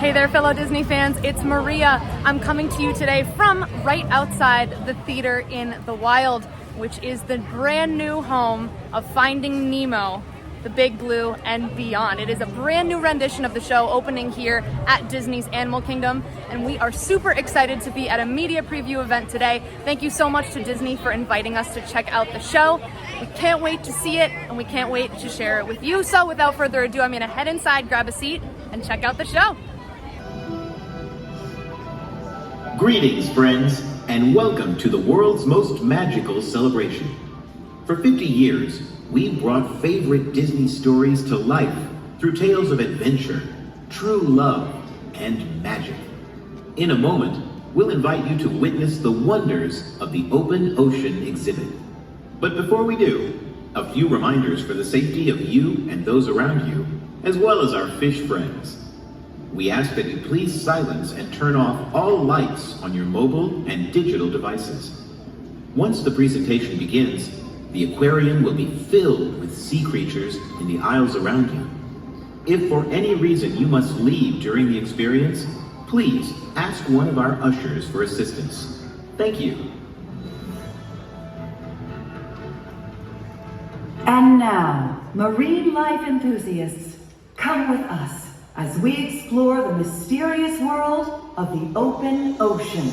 Hey there, fellow Disney fans, it's Maria. I'm coming to you today from right outside the theater in the Wild, which is the brand new home of Finding Nemo, the Big Blue and Beyond. It is a brand new rendition of the show opening here at Disney's Animal Kingdom, and we are super excited to be at a media preview event today. Thank you so much to Disney for inviting us to check out the show. We can't wait to see it, and we can't wait to share it with you. So without further ado, I'm gonna head inside, grab a seat, and check out the show. Greetings, friends, and welcome to the world's most magical celebration. For 50 years, we've brought favorite Disney stories to life through tales of adventure, true love, and magic. In a moment, we'll invite you to witness the wonders of the Open Ocean exhibit. But before we do, a few reminders for the safety of you and those around you, as well as our fish friends. We ask that you please silence and turn off all lights on your mobile and digital devices. Once the presentation begins, the aquarium will be filled with sea creatures in the aisles around you. If for any reason you must leave during the experience, please ask one of our ushers for assistance. Thank you. And now, marine life enthusiasts, come with us as we explore the mysterious world of the open ocean.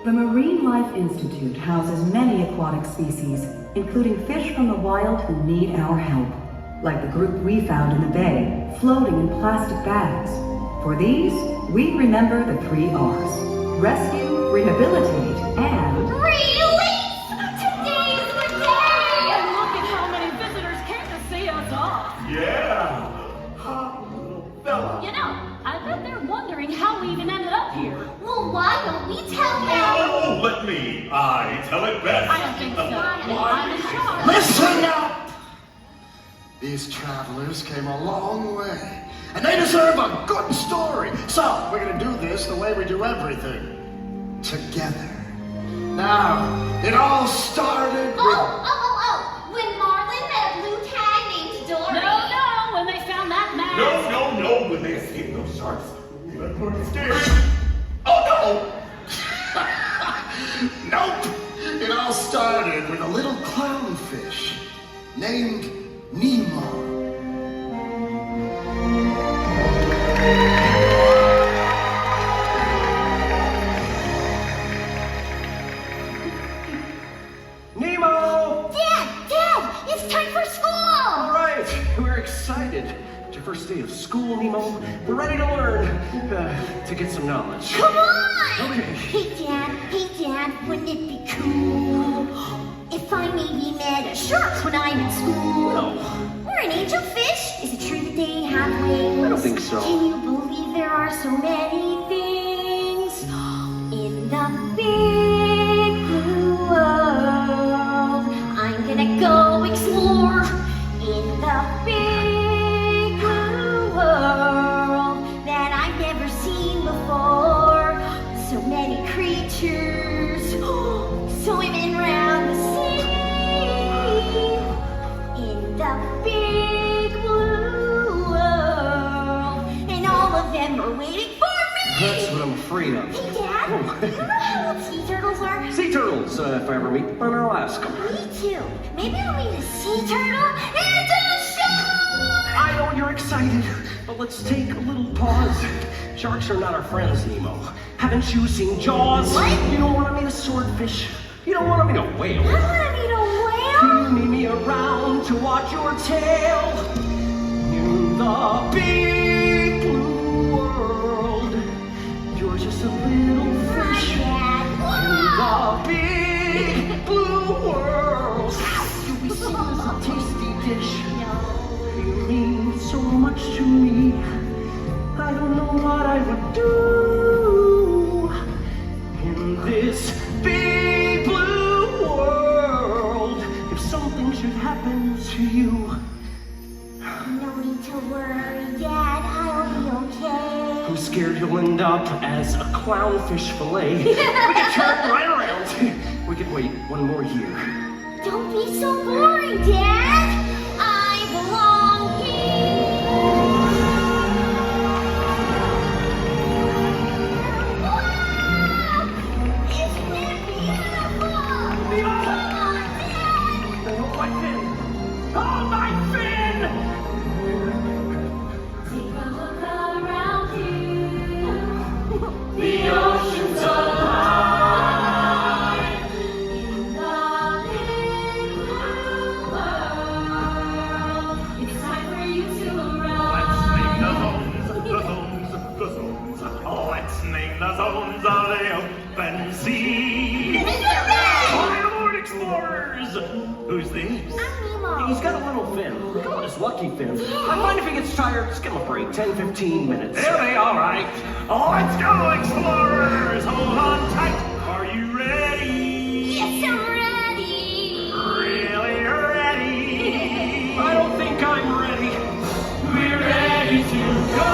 The Marine Life Institute houses many aquatic species, including fish from the wild who need our help, like the group we found in the bay, floating in plastic bags. For these, we remember the 3 R's: rescue, rehabilitate, and release! Today's the day! And look at how many visitors came to see us off. Yeah! Hot little fella. You know, I bet they're wondering how we even ended up here. Well, why don't we tell them? Oh, let me. I tell it best. I don't think so. I'm in charge. Listen up! These travelers came a long way, and they deserve a good story. So, we're gonna do this the way we do everything. Together. Now, it all started with... When Marlin met a blue tag named Dory. No, when they found that mask. No, when they escaped those sharks. You let them upstairs. Oh, no! Nope! It all started with a little clownfish named Nemo. Nemo! Dad, it's time for school! All right, we're excited. It's your first day of school, Nemo. We're ready to learn, to get some knowledge. Come on! Okay. Hey Dad, wouldn't it be cool if I maybe met a shark when I'm in school? No. Or an angelfish? Is it true that they have wings? I don't think so. Can you believe there are so many things in the big blue world? I'm gonna go explore in the big blue world that I've never seen before. So many creatures swimming around the sea in the big blue world, and all of them are waiting for me. That's what I'm afraid of. Hey Dad, you know what sea turtles are? Sea turtles, if I ever meet one, I'll ask them. Me too. Maybe I'll meet a sea turtle and a shark. I know you're excited, but let's take a little pause. Sharks are not our friends, Nemo. Haven't you seen Jaws? What? You don't want to meet a swordfish. You don't want to meet a whale. I want to meet a whale. You need me around to watch your tail in the big blue world. You're just a little fish in the big blue world. You'll be seen as a tasty dish. You mean so much to me. I don't know what I would do in this big blue world if something should happen to you. No need to worry, Dad. I'll be okay. I'm scared you'll end up as a clownfish fillet, we can turn right around. We can wait one more year. Don't be so boring, Dad. I belong here. Wow! Isn't it beautiful? Come on, Dad. Oh, my fin! Oh, my fin! Take a look around here. The ocean's alive. In the big blue world. It's time for you to Let's name the arrive. zones, the zones, the zones. Oh, let's name the zones of the open sea. Fly aboard, explorers! Who's this? I'm Nemo. He's got a little fin. Call it his lucky fin. I find if he gets tired, just give him a break. 10, 15 minutes. They'll be all right. Let's go, explorers! Hold on tight. Are you ready? Yes, I'm ready. Really ready? I don't think I'm ready. We're ready to go.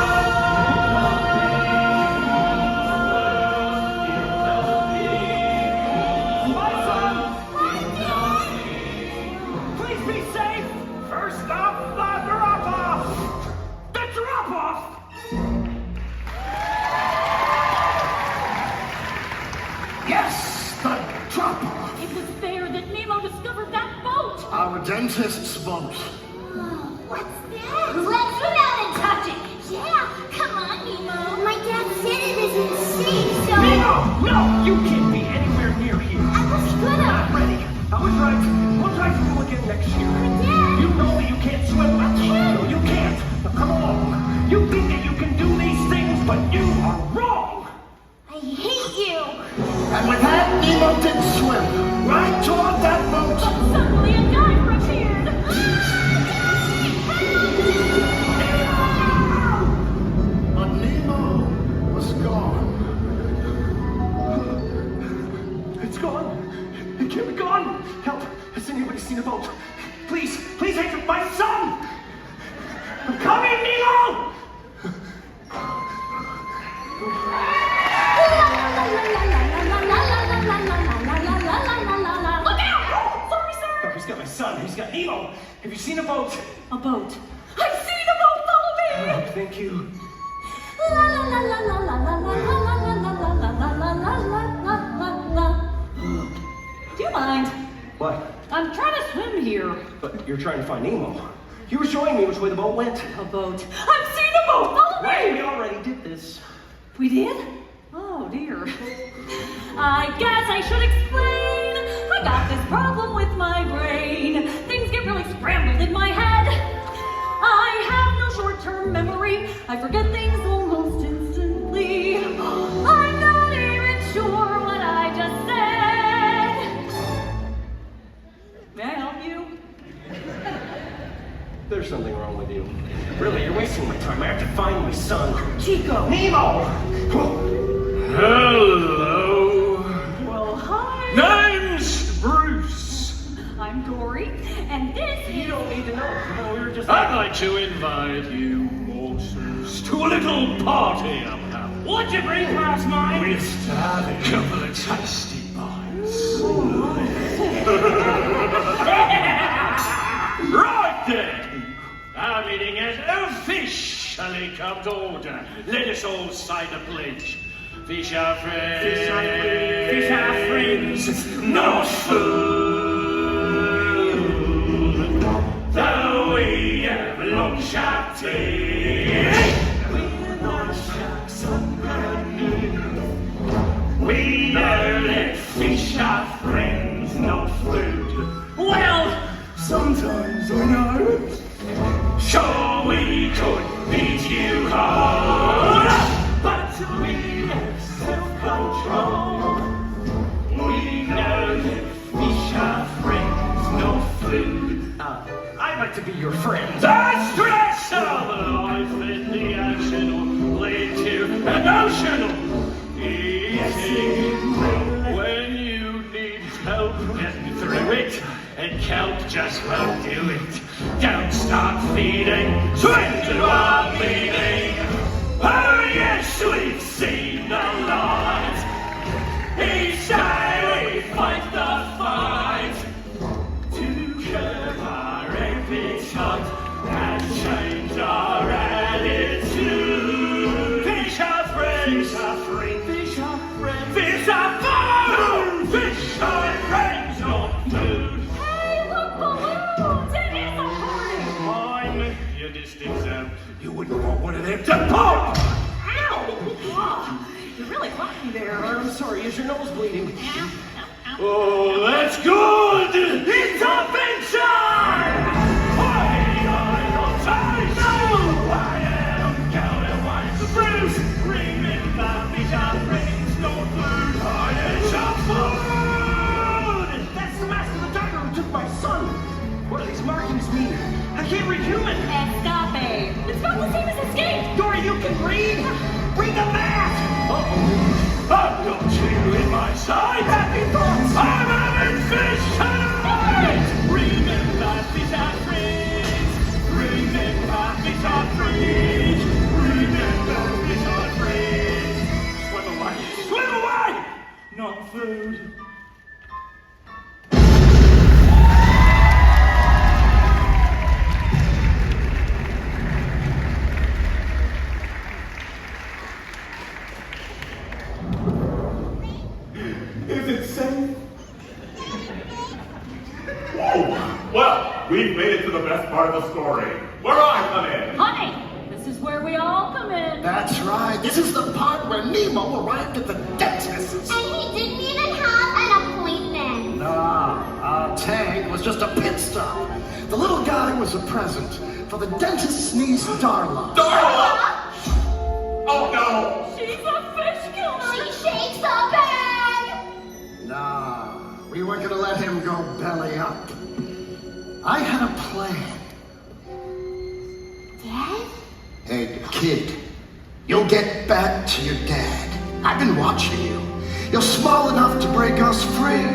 My son! Please be safe! First stop, the drop-off. The drop-off! Yes, the drop-off. It was there that Nemo discovered that boat. Our dentist's boat. What's that? Let's swim out and touch it. Yeah, come on, Nemo. My dad said it isn't safe, so... Nemo! No! You can't be anywhere near here. I was gonna... Not ready. I was right. We'll try to do again next year. Dad! You know that you can't swim. I can. No, you can't. Now come along. You think that you can do these things, but you are wrong. I hate you. And with that, Nemo did swim right toward that boat. Suddenly a diver appeared. But Nemo was gone. It's gone. It can't be gone. Help. Has anybody seen a boat? Please, please answer my son. I'm coming, Nemo! Look out! Sorry, sir. Oh, he's got my son. He's got Nemo. Have you seen a boat? A boat. I've seen a boat. Follow me. Oh, thank you. Do you mind? What? I'm trying to swim here. But you're trying to find Nemo. You were showing me which way the boat went. A boat. I've seen a boat. Follow Wait, me. we already did this. We did? Oh dear. I guess I should explain. I got this problem with my brain. Things get really scrambled in my head. I have no short-term memory. I forget things almost instantly. I'm not even sure what I just said. May I help you? There's something wrong with you. Really, you're wasting my time. I have to find my son. Chico. Nemo! Hello. Well, hi. Name's Bruce. I'm Dory, and this You is... don't need to know. We were just... I'd like to invite you monsters to a little party I'm having. What'd you bring past mine? We're starting a couple of tasty bites. Right then. Our meeting has officially come to order. Let us all sign a pledge. Fish are friends. Fish are friends. No food. Though we have long sharp teeth. We're not sharks underneath. We know that fish are friends, not food. Well, sometimes I know. Sure, we could beat you hard, but we have self-control. We know that fish are friends, no food. I'd like to be your friend. The stress of life in the ocean will lead to an ocean eating. When you need help getting through it, and kelp just won't do it. Don't start feeding, swim to our meeting. Oh yes, sweet sea. What are they to pump? Ow! Oh, you really caught me there. I'm sorry, is your nose bleeding? Oh, that's good! Intervention! That's the mask of the doctor who took my son. What do these markings mean? I can't read human. Escape. It's not the same as escape. Dory, you can read? Read the mask! Uh-oh. I've got you in my sight! Happy thoughts! I'm having fish tonight! Remember fish are friends! Remember fish are friends! Remember fish are friends! Swim away! Swim away! Not food. Is it safe? Whoa! Well, we've made it to the best part of the story. Where I come in. Honey, this is where we all come in. That's right. This is the part where Nemo arrived at the dentist's. And he didn't even have an appointment. Nah, our tank was just a pit stop. The little guy was a present for the dentist's niece, Darla. Darla! Oh no! She's a fish killer. She shakes the bag. Nah, we weren't gonna let him go belly up. I had a plan. Dad? Hey, kid, you'll get back to your dad. I've been watching you. You're small enough to break us free.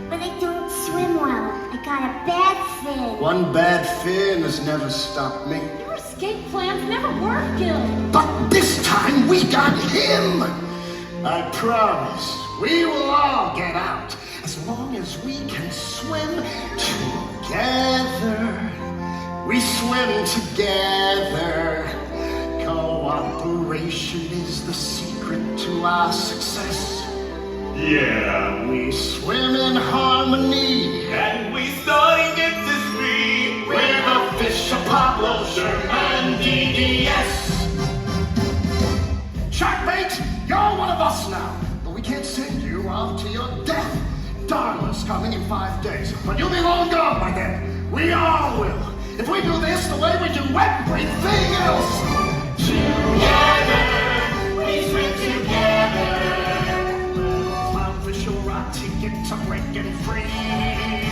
But I don't swim well. I got a bad fin. One bad fin has never stopped me. Your escape plans never work, Gil. But this time we got him! I promise, we will all get out as long as we can swim together. We swim together. Cooperation is the secret to our success. Yeah. We swim in harmony. And we starting it to speed. We're the fish Apollo, Sherman, DDS. Sharkbait, you're one of us now. But we can't send you off to your death. Darla's coming in 5 days, but you'll be long gone by then. We all will. If we do this the way we do everything else. Together, we swim together. Clownfish will rot to get to breaking free.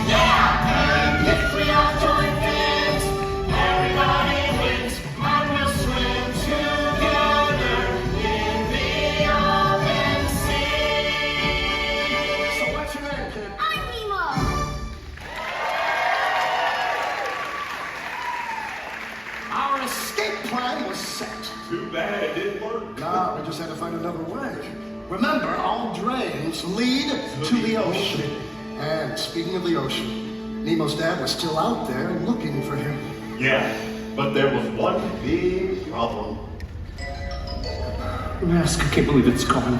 Yeah! And if we all join hands, everybody wins. And we'll swim together in the open sea. So what's your name, kid? I'm Nemo. Our escape plan was set. Too bad it didn't work. Nah, we just had to find another way. Remember, all drains lead to the ocean. And speaking of the ocean, Nemo's dad was still out there looking for him. Yeah, but there was one big problem. The mask, I can't believe it's gone.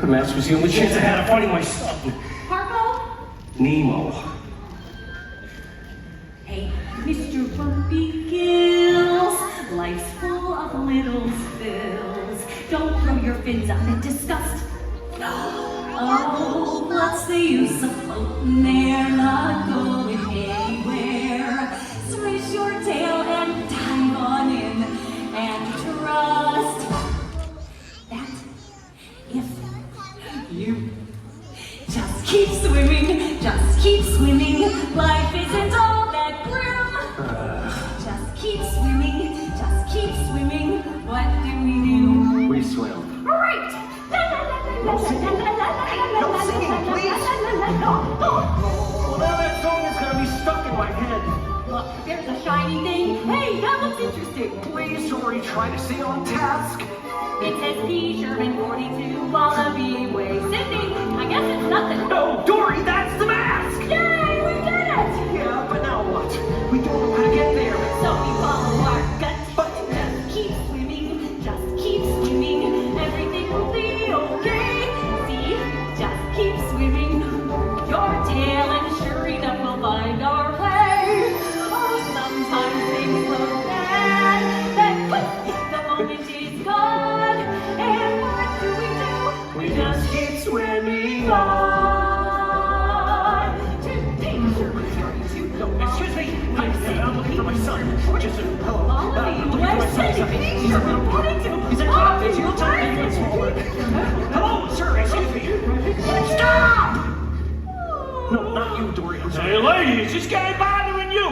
The mask was the only chance I had of finding my son. Harpo? Nemo. Hey, Mr. Bumpy Gills. Life's full of little spills. Don't throw your fins up in disgust. Oh, what's the use of floating there, not going anywhere? Swish your tail and dive on in, and trust that if you just keep swimming, life isn't all that grim. Just keep swimming, what do we do? We swim. Right! No singing, please. Well, now that song is gonna be stuck in my head. Look, there's a shiny thing. Hey, that looks interesting. Please, Dory, try to stay on task. It says P. Sherman 42, Wallaby Way, Sydney. I guess it's nothing. No, Dory, that's the mask! Yay, we did it! Yeah, but now what? We don't know how to get there. So we follow our gut. But Just keep swimming, everything will be okay. See, just keep swimming, your tail, and sure enough we'll find our way. Oh, sometimes things look bad, then swimming on. No, excuse me. I'm looking for my son. Just hello. Looking for my son. He's a codfish. He'll turn big and smaller. Hello, sir. Excuse me. Stop! No, not you, Dory. I'm sorry. Hey, ladies, this guy bothering you.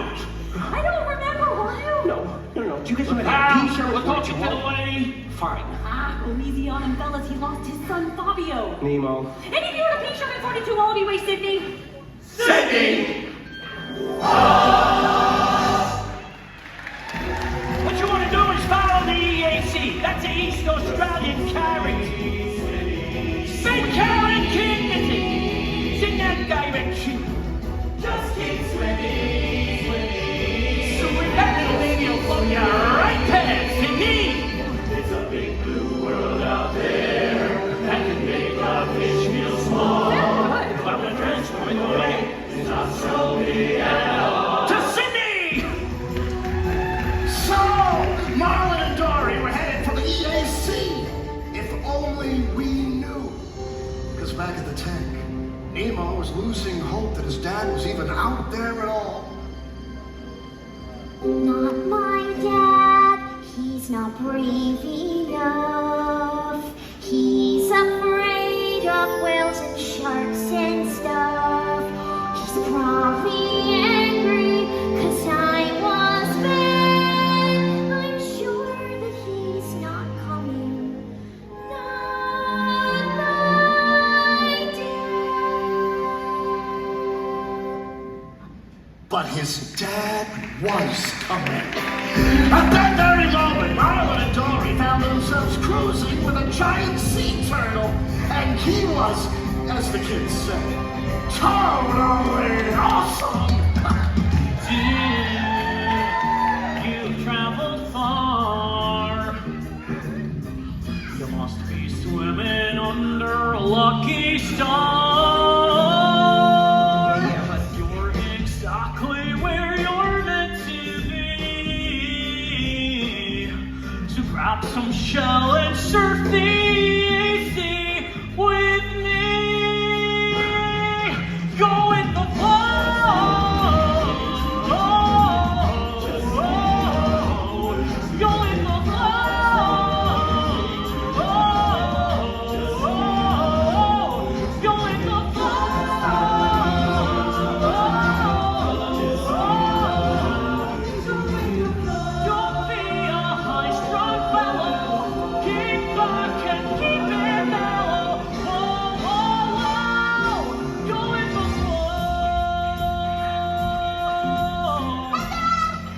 I don't remember, were you? No. Do you guys want to Al, have a t-shirt? we're talking to the lady. Fine. Go easy on him, fellas. He lost his son, Fabio. Nemo. Any of you in a P-shirt at 42 Wallaby Way, Sydney? Sydney! What you want to do is follow the EAC. That's the East Australian carriage. Big Karen King, is it? It's in that direction. Just keep swimming, swimming. Swimming. That little baby will float you right past Sydney. It's a big blue world out there that can make a fish feel small. But the transforming away is not so big at all. To Sydney! So, Marlin and Dory were headed for the EAC. If only we knew. Because back at the tank, Nemo was losing hope that his dad was even out there at all. Not my dad. He's not brave enough. He's afraid of whales and sharks and stuff. He's probably angry 'cause I was bad. I'm sure that he's not coming. Not my dad. But his dad was coming. At that very moment, Marlin and Dory found themselves cruising with a giant sea turtle. And he was, as the kids say, totally awesome. You've traveled far. You must be swimming under a lucky star. Yeah, but you're exactly where you're meant to be. So grab some shell and surf the sea with me. Go with the flow. Go with the flow. Go with the flow. Don't be a high-strung fellow. Keep back and keep it mellow. Whoa, whoa, whoa. Go with the flow.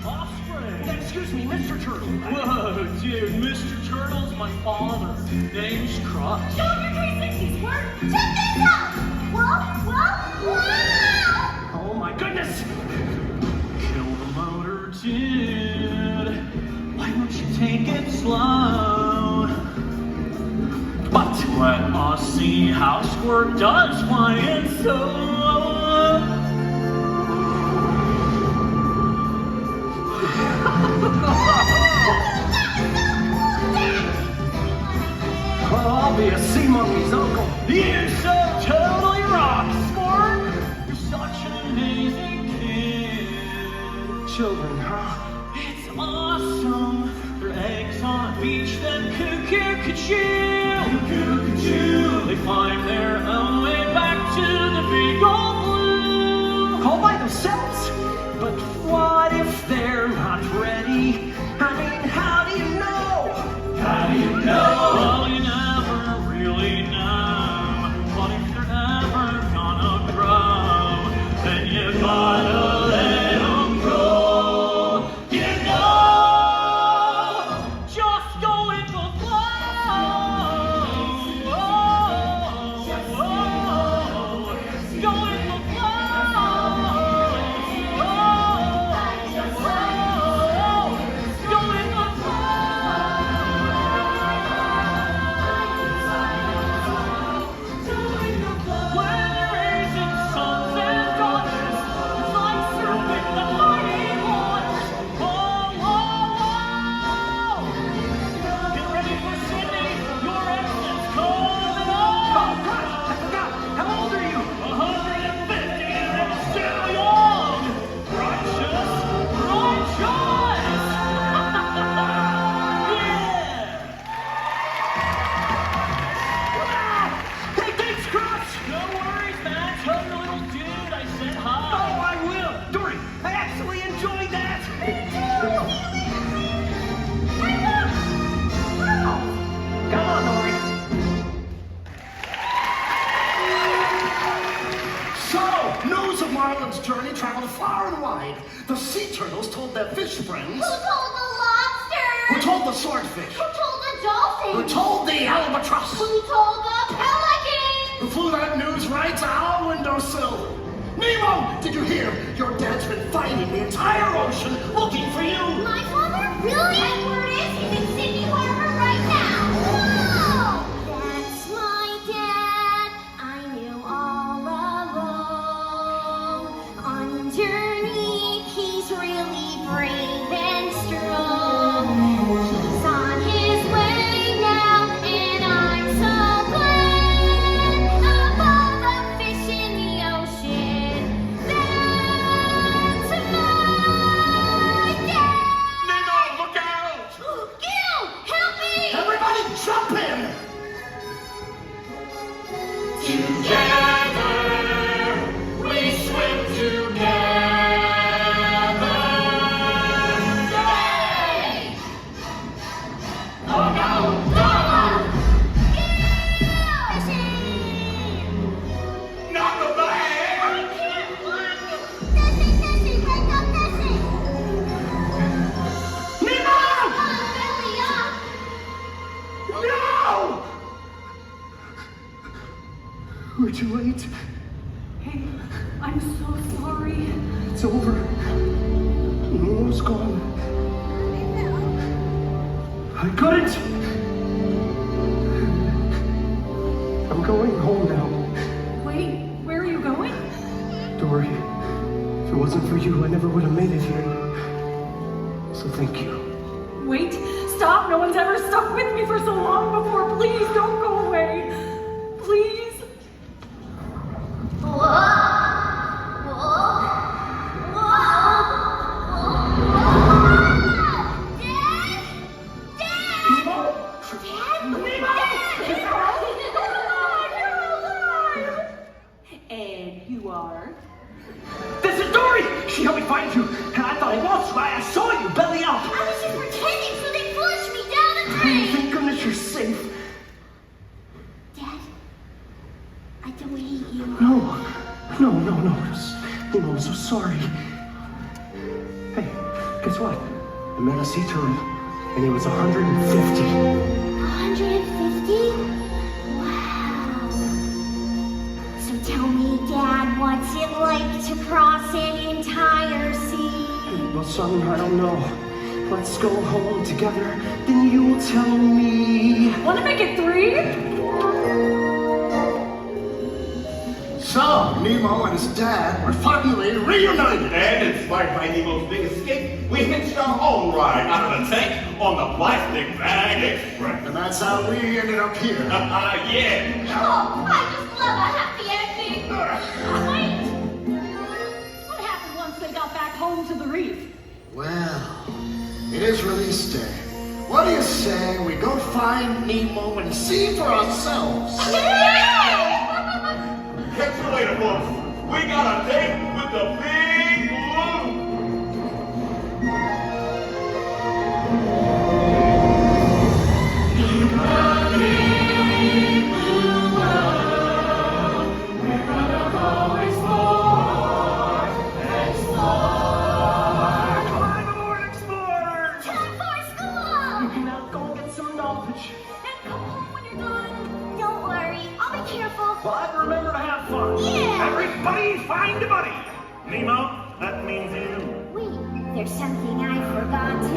Offspring. Excuse me, Mr. Turtle. Whoa, dude, Mr. Turtle's my father. Name's Crutch. Show him your 360s, Squirt. Check this out! Whoa, whoa, wow! Oh my goodness! Kill the motor, dude. Why don't you take it slow? But let us see how Squirt does flying solo. I'll be a sea monkey's uncle. You so totally rock, Squirt. You're such an amazing kid. Children, huh? It's awesome. Their eggs on a beach, then cuckoo-ca-choo. They find their own way back to the big old blue. All by themselves? But what if they're not ready? I mean, how do you know? How do you know? Well, you never really know. What if they're ever gonna grow? Then you gotta let them grow. You know, just go with the flow. Go with the flow. No worries, man. Tell your little dude I said hi. Oh, I will. Dory, I actually enjoyed that. Come on, Dory. So, news of Marlin's journey traveled far and wide. The sea turtles told their fish friends. Who told the lobster? Who told the swordfish? Who told the dolphin? Who told the albatross? Who told the pelican? Who flew that news right to our windowsill? Nemo, did you hear? Your dad's been fighting the entire ocean looking for you. My father? Really? And word is he's in Sydney Harbor right now. Whoa! That's my dad. I knew all along. Underneath, he's really brave and strong. He's on his way now, and I'm so glad. Of all the fish in the ocean, that's my dad. Nemo, look out! Gil, help me! Everybody jump in! Together, we swim together. Oh no! Not the bag! No! We're too late. Hey, I'm so sorry. It's over. Nemo's gone. I couldn't. I'm going home now. Wait, where are you going? Dory, if it wasn't for you, I never would have made it here. So thank you. Wait, stop. No one's ever stuck with me for so long before. Please don't go away. Please. And you are? This is Dory! She helped me find you, and I thought I lost you. I saw you belly up. I was just pretending so they flushed me down the drain. Thank goodness you're safe. Dad, I don't hate you. No. I'm so sorry. Hey, guess what? I met a sea turtle, and he was 150. 150? Wow. So tell me, Dad, what's it like to cross an entire sea? Well, son, I don't know. Let's go home together, then you'll tell me. Want to make it 3? So, Nemo and his dad were finally reunited. And inspired by Nemo's big escape, we hitched our own ride out of the tank on the Plastic Bag Express. And that's how we ended up here. Yeah. Oh, I just love a happy ending. Wait! What happened once they got back home to the reef? Well, it is release day. What do you say we go find Nemo and see for ourselves? Catch you later, folks. We got a date with the Big Blue. Climb aboard, explorers! Time for school! Now go get some knowledge. And come home when you're done. Don't worry, I'll be careful. But remember to have fun. Yeah. Everybody find a buddy. Nemo, that means you. Wait, there's something I forgot to do.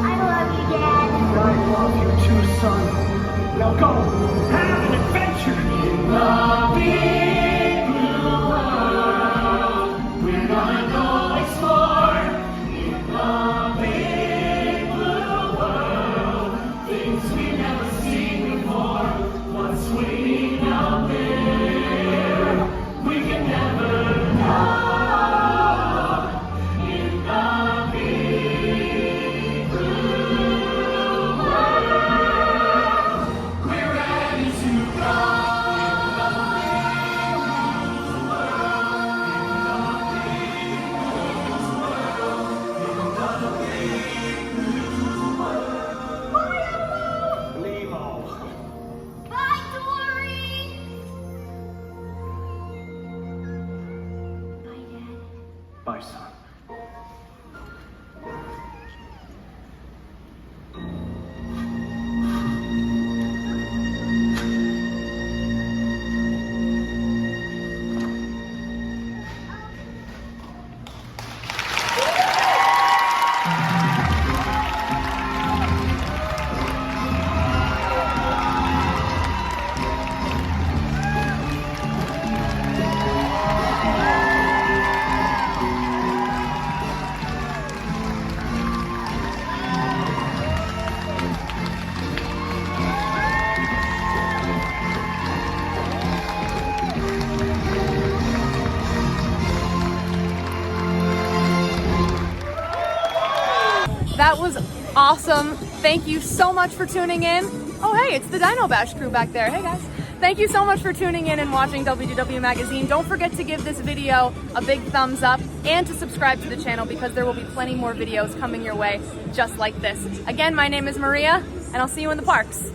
I love you, Dad. I love you too, son. Now go, have an adventure in the big blue world. We're gonna go explore in the big blue world. Things we've never seen before. What's waiting out there? We can never know. In the big blue world, we're ready. That was awesome. Thank you so much for tuning in. Oh, hey, it's the Dino Bash crew back there. Hey, guys. Thank you so much for tuning in and watching WDW Magazine. Don't forget to give this video a big thumbs up and to subscribe to the channel because there will be plenty more videos coming your way just like this. Again, my name is Maria, and I'll see you in the parks.